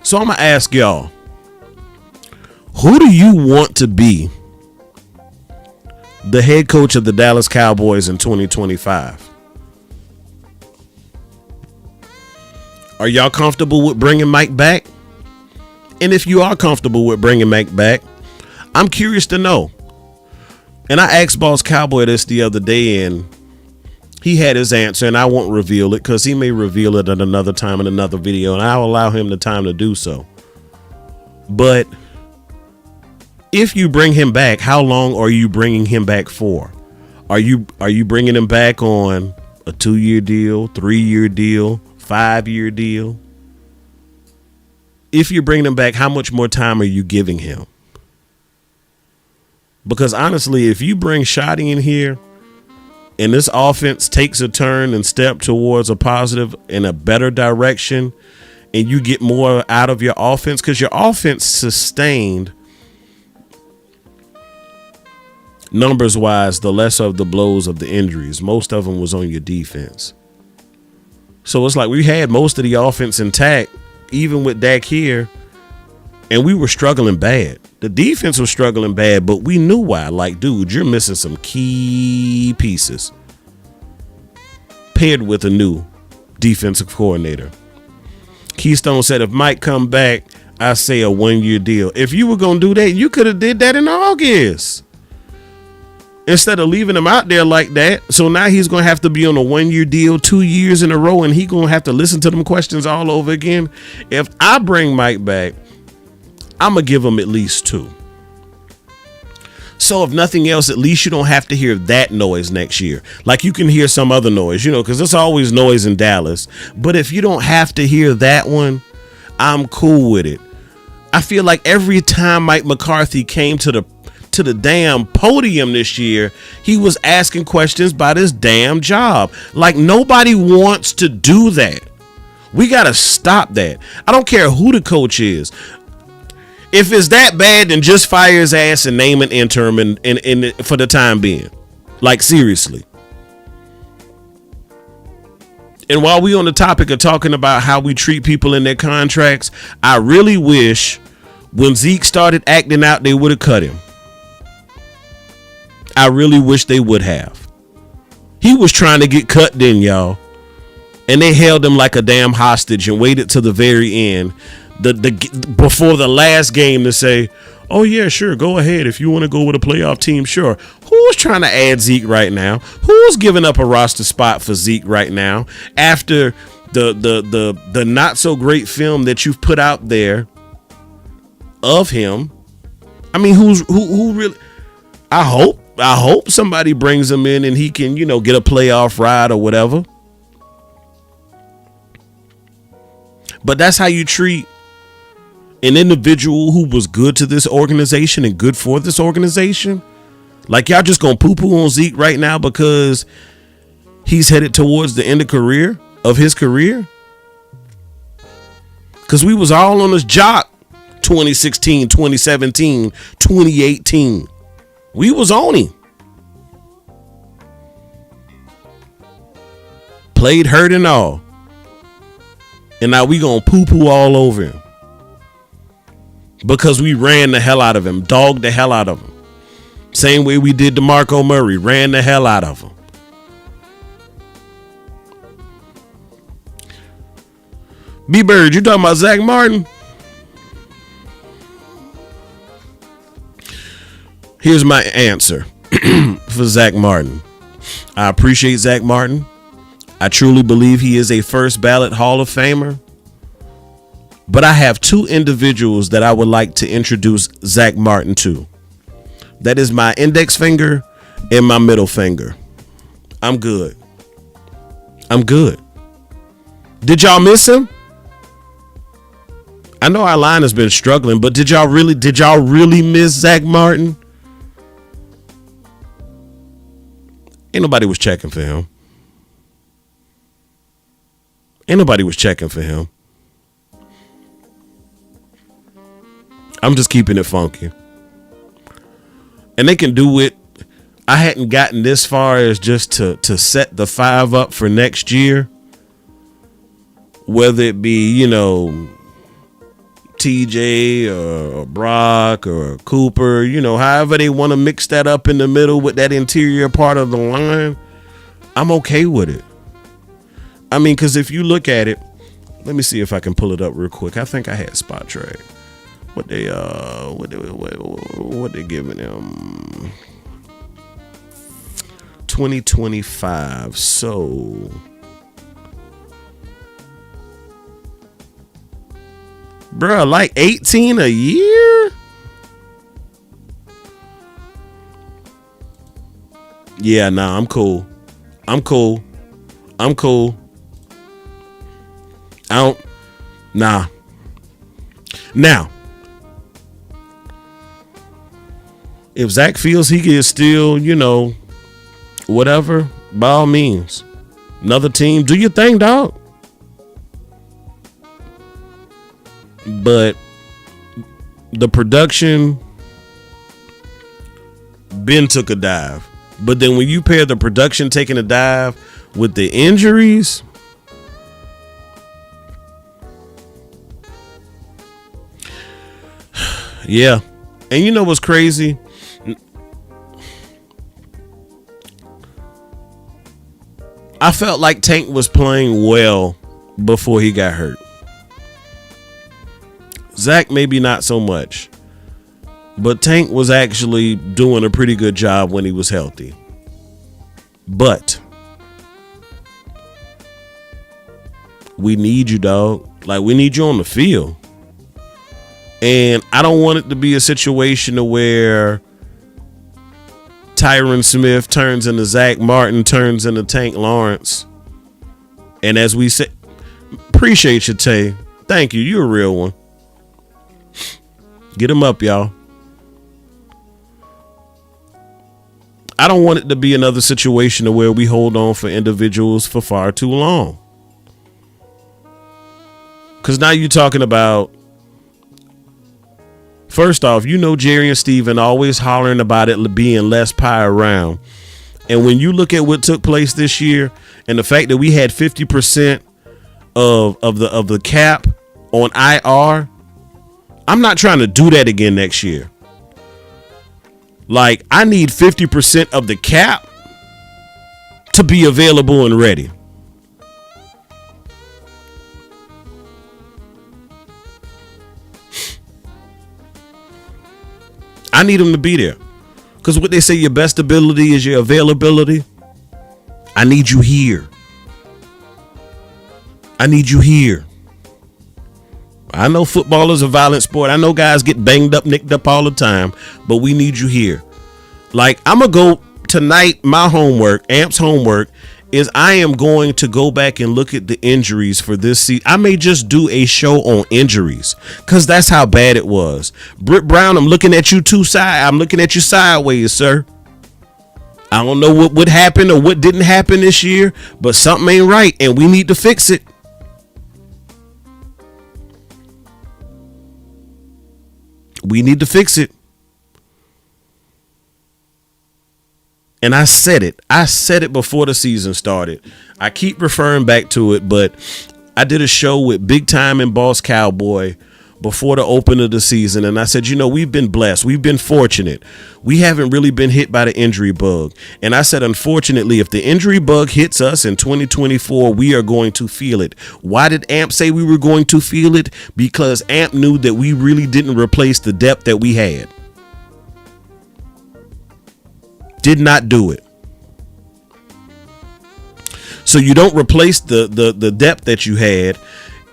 So I'm going to ask y'all, who do you want to be the head coach of the Dallas Cowboys in 2025? Are y'all comfortable with bringing Mike back? And if you are comfortable with bringing Mike back, I'm curious to know. And I asked Boss Cowboy this the other day, and he had his answer, and I won't reveal it because he may reveal it at another time in another video, and I'll allow him the time to do so. But if you bring him back, how long are you bringing him back for? Are you bringing him back on a 2-year deal, 3-year deal, 5-year deal? If you're bringing him back, how much more time are you giving him? Because honestly, if you bring Shotty in here and this offense takes a turn and step towards a positive and a better direction, and you get more out of your offense, because your offense sustained numbers wise, the less of the blows of the injuries. Most of them was on your defense. So it's like we had most of the offense intact, even with Dak here, and we were struggling bad. The defense was struggling bad, but we knew why. Like, dude, you're missing some key pieces. Paired with a new defensive coordinator. Keystone said, if Mike come back, I say a 1-year deal. If you were going to do that, you could have did that in August. Instead of leaving him out there like that. So now he's going to have to be on a 1-year deal 2 years in a row, and he's going to have to listen to them questions all over again. If I bring Mike back, I'm going to give him at least 2. So if nothing else, at least you don't have to hear that noise next year. Like you can hear some other noise, because there's always noise in Dallas. But if you don't have to hear that one, I'm cool with it. I feel like every time Mike McCarthy came to the damn podium this year, he was asking questions about his damn job. Like nobody wants to do that. We got to stop that. I don't care who the coach is. If it's that bad, then just fire his ass and name an interim and for the time being. Like seriously. And while we on the topic of talking about how we treat people in their contracts, I really wish when Zeke started acting out, they would have cut him. I really wish they would have. He was trying to get cut then, y'all. And they held him like a damn hostage and waited till the very end. before the last game to say, oh yeah, sure, go ahead if you want to go with a playoff team, sure. Who's trying to add Zeke right now? Who's giving up a roster spot for Zeke right now after the not so great film that you've put out there of him? I mean, who really? I hope somebody brings him in and he can, get a playoff ride or whatever. But that's how you treat an individual who was good to this organization and good for this organization. Like, y'all just gonna poo-poo on Zeke right now because he's headed towards the end of his career? Because we was all on his jock 2016, 2017, 2018. We was on him. Played hurt and all. And now we gonna poo-poo all over him. Because we ran the hell out of him. Dogged the hell out of him. Same way we did DeMarco Murray. Ran the hell out of him. B-Bird, you talking about Zach Martin? Here's my answer for Zach Martin. I appreciate Zach Martin. I truly believe he is a first ballot Hall of Famer. But I have two individuals that I would like to introduce Zach Martin to. That is my index finger and my middle finger. I'm good. Did y'all miss him? I know our line has been struggling, but did y'all really miss Zach Martin? Ain't nobody was checking for him. I'm just keeping it funky. And they can do it. I hadn't gotten this far as just to set the 5 up for next year. Whether it be, TJ or Brock or Cooper, however they want to mix that up in the middle with that interior part of the line, I'm okay with it. I mean, because if you look at it, let me see if I can pull it up real quick. I think I had Spot Track. What they giving them? 2025. So bruh, like 18 a year? Yeah, nah, I'm cool. Nah. Now, if Zach feels he can still, whatever, by all means. Another team, do your thing, dog. But the production, Ben took a dive. But then when you pair the production taking a dive with the injuries, yeah. And you know what's crazy? I felt like Tank was playing well before he got hurt. Zach, maybe not so much. But Tank was actually doing a pretty good job when he was healthy. But we need you, dog. Like, we need you on the field. And I don't want it to be a situation to where Tyron Smith turns into Zach Martin, turns into Tank Lawrence. And as we say, appreciate you, Tay. Thank you. You're a real one. Get him up, y'all. I don't want it to be another situation to where we hold on for individuals for far too long. Because now you're talking about, first off, Jerry and Steven always hollering about it being less pie around. And when you look at what took place this year and the fact that we had 50% of the cap on IR, I'm not trying to do that again next year. Like, I need 50% of the cap to be available and ready. I need him to be there. Because what they say, your best ability is your availability. I need you here. I need you here. I know football is a violent sport. I know guys get banged up, nicked up all the time, but we need you here. Like, I'm going to go tonight. My homework, Amp's homework, is I am going to go back and look at the injuries for this season. I may just do a show on injuries because that's how bad it was. Britt Brown, I'm looking at you I'm looking at you sideways, sir. I don't know what happened or what didn't happen this year, but something ain't right and we need to fix it. We need to fix it. And I said it. I said it before the season started. I keep referring back to it, but I did a show with Big Time and Boss Cowboy before the open of the season. And I said, you know, we've been blessed. We've been fortunate. We haven't really been hit by the injury bug. And I said, unfortunately, if the injury bug hits us in 2024, we are going to feel it. Why did Amp say we were going to feel it? Because Amp knew that we really didn't replace the depth that we had. Did not do it. So you don't replace the depth that you had.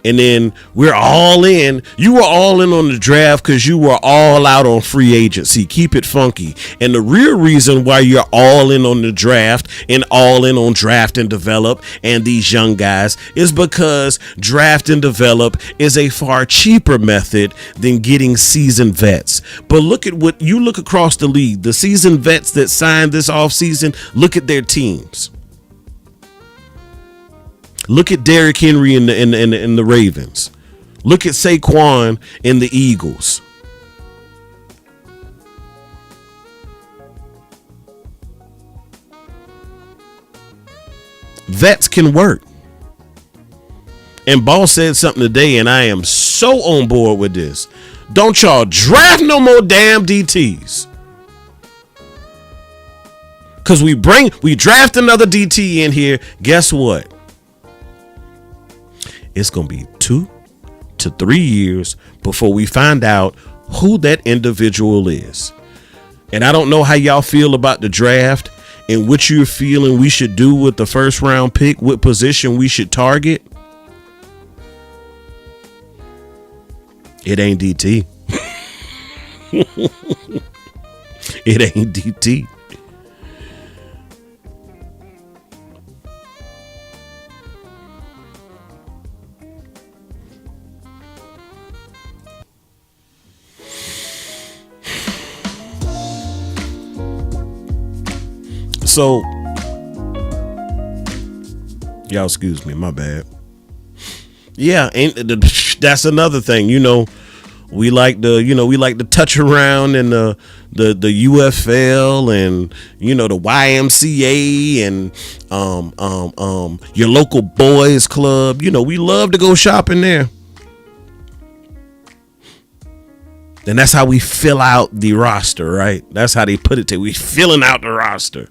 And then we're all in. You were all in on the draft because you were all out on free agency. Keep it funky. And the real reason why you're all in on the draft and all in on draft and develop and these young guys is because draft and develop is a far cheaper method than getting seasoned vets. But look at what you look across the league. The seasoned vets that signed this offseason, look at their teams. Look at Derrick Henry in the Ravens. Look at Saquon in the Eagles. Vets can work. And Boss said something today, and I am so on board with this. Don't y'all draft no more damn DTs. Because we draft another DT in here. Guess what? It's going to be 2 to 3 years before we find out who that individual is. And I don't know how y'all feel about the draft and what you're feeling we should do with the first round pick, what position we should target. It ain't DT. It ain't DT. So, y'all excuse me, my bad. Yeah, and that's another thing. You know, we like to touch around in the UFL and the YMCA and your local boys club. You know, we love to go shopping there. And that's how we fill out the roster, right? That's how they put it. We filling out the roster.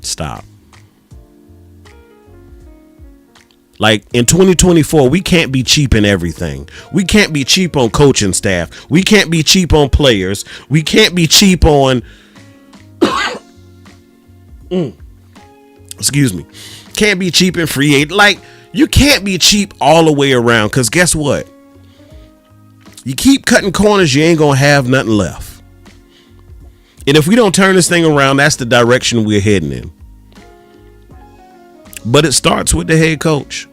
Stop. Like in 2024, we can't be cheap in everything. We can't be cheap on coaching staff. We can't be cheap on players. We can't be cheap on excuse me. Can't be cheap in free aid. Like, you can't be cheap all the way around, because guess what? You keep cutting corners, you ain't gonna have nothing left. And if we don't turn this thing around, that's the direction we're heading in. But it starts with the head coach.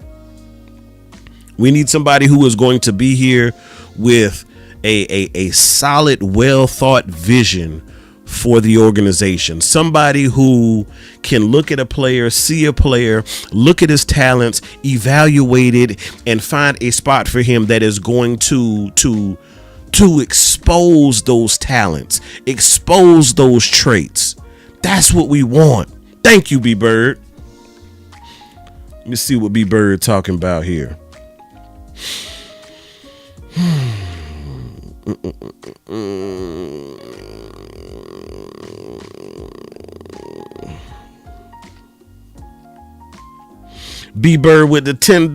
We need somebody who is going to be here with a solid, well thought vision for the organization. Somebody who can look at a player, see a player, look at his talents, evaluate it, and find a spot for him that is going to expose those talents, expose those traits. That's what we want. Thank you, B Bird. Let me see what B Bird talking about here. B Bird with the $10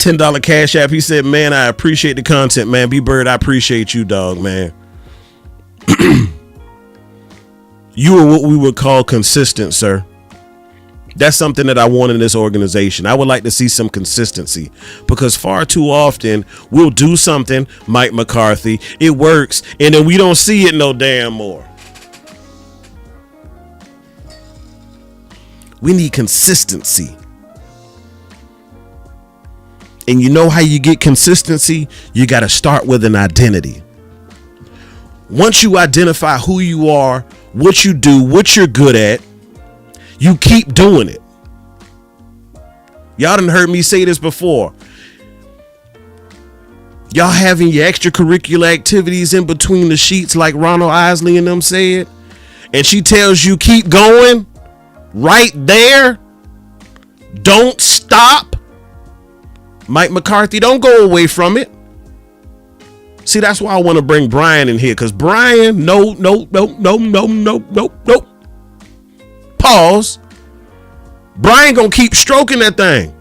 $10 Cash App. He said, man, I appreciate the content, man. B-Bird, I appreciate you, dog, man. You are what we would call consistent, sir. That's something that I want in this organization. I would like to see some consistency, because far too often we'll do something, Mike McCarthy, it works, and then we don't see it no damn more. We need consistency. And you know how you get consistency? You got to start with an identity. Once you identify who you are, what you do, what you're good at, you keep doing it. Y'all done heard me say this before. Y'all having your extracurricular activities in between the sheets like Ronald Isley and them said, and she tells you keep going right there. Don't stop. Mike McCarthy, don't go away from it. See, that's why I want to bring Brian in here, because Brian, no. Pause. Brian gonna keep stroking that thing.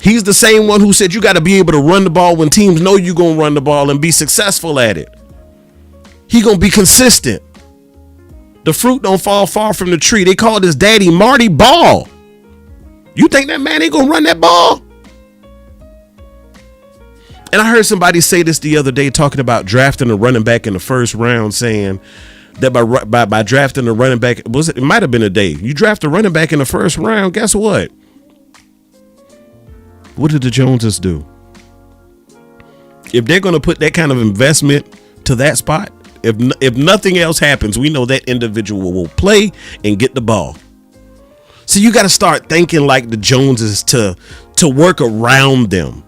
He's the same one who said you got to be able to run the ball when teams know you gonna run the ball and be successful at it. He gonna be consistent. The fruit don't fall far from the tree. They called his daddy Marty Ball. You think that man ain't gonna run that ball? And I heard somebody say this the other day, talking about drafting a running back in the first round, saying that by drafting a running back, it might have been a day. You draft a running back in the first round, guess what? What did the Joneses do? If they're going to put that kind of investment to that spot, if nothing else happens, we know that individual will play and get the ball. So you got to start thinking like the Joneses to work around them.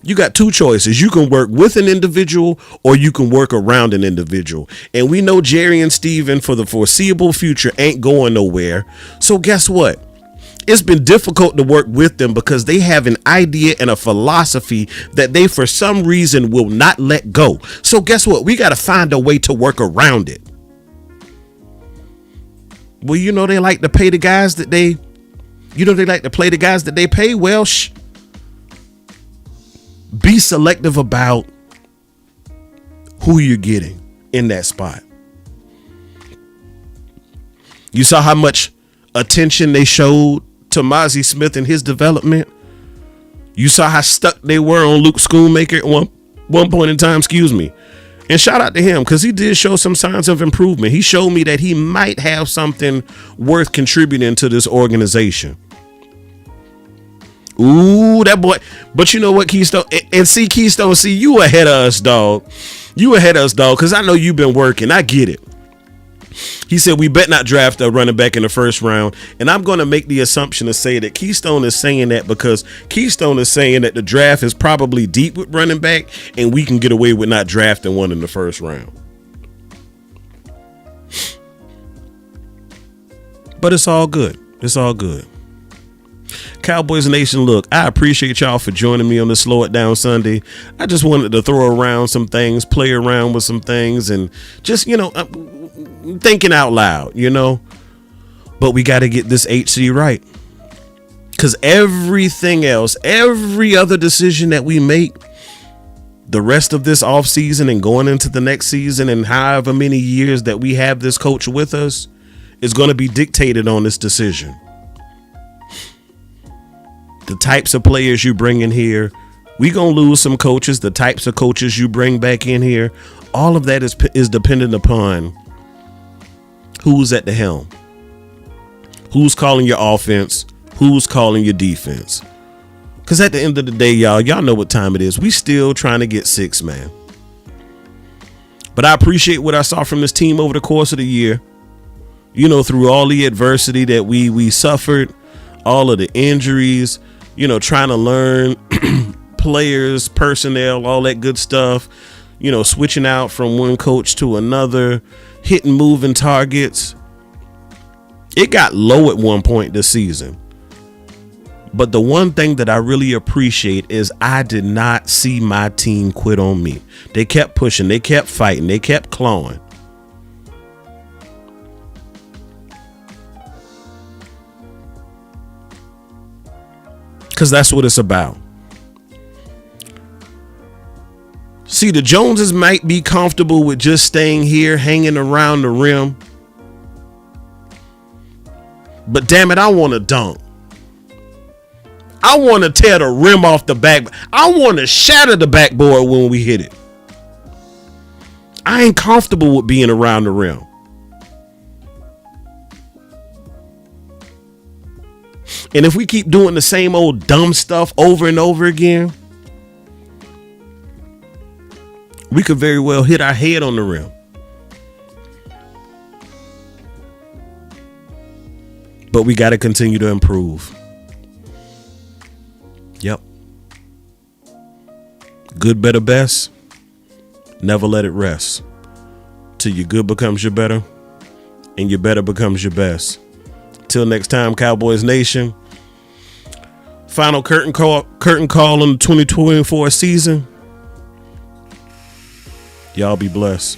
You got two choices. You can work with an individual or you can work around an individual. And we know Jerry and Steven for the foreseeable future ain't going nowhere. So guess what? It's been difficult to work with them because they have an idea and a philosophy that they for some reason will not let go. So guess what? We got to find a way to work around it. Well, you know, they like to pay the guys that they like to play the guys that they pay. Well, be selective about who you're getting in that spot. You saw how much attention they showed to Mozzie Smith and his development. You saw how stuck they were on Luke Schoonmaker at one point in time, And shout out to him, because he did show some signs of improvement. He showed me that he might have something worth contributing to this organization. Ooh, that boy. But you know what, Keystone? And see, Keystone, you ahead of us, dog. You ahead of us, dog, because I know you've been working. I get it. He said we bet not draft a running back in the first round. And I'm going to make the assumption to say that Keystone is saying that because Keystone is saying that the draft is probably deep with running back and we can get away with not drafting one in the first round. But it's all good. It's all good. Cowboys Nation, look, I appreciate y'all for joining me on this Slow It Down Sunday. I just wanted to throw around some things, play around with some things, and just, thinking out loud, But we got to get this HC right. Because everything else, every other decision that we make, the rest of this offseason and going into the next season and however many years that we have this coach with us, is going to be dictated on this decision. The types of players you bring in here, we gonna lose some coaches. The types of coaches you bring back in here, all of that is dependent upon who's at the helm, who's calling your offense, who's calling your defense. Because at the end of the day, y'all know what time it is. We still trying to get 6, man. But I appreciate what I saw from this team over the course of the year. Through all the adversity that we suffered, all of the injuries, trying to learn players, personnel, all that good stuff, switching out from one coach to another, hitting moving targets. It got low at one point this season. But the one thing that I really appreciate is I did not see my team quit on me. They kept pushing, they kept fighting, they kept clawing. Because that's what it's about. See, the Joneses might be comfortable with just staying here, hanging around the rim. But damn it, I want to dunk. I want to tear the rim off the back. I want to shatter the backboard when we hit it. I ain't comfortable with being around the rim. And if we keep doing the same old dumb stuff over and over again, we could very well hit our head on the rim. But we got to continue to improve. Yep. Good, better, best. Never let it rest. Till your good becomes your better and your better becomes your best. Till next time, Cowboys Nation. Final curtain call on the 2024 season. Y'all be blessed.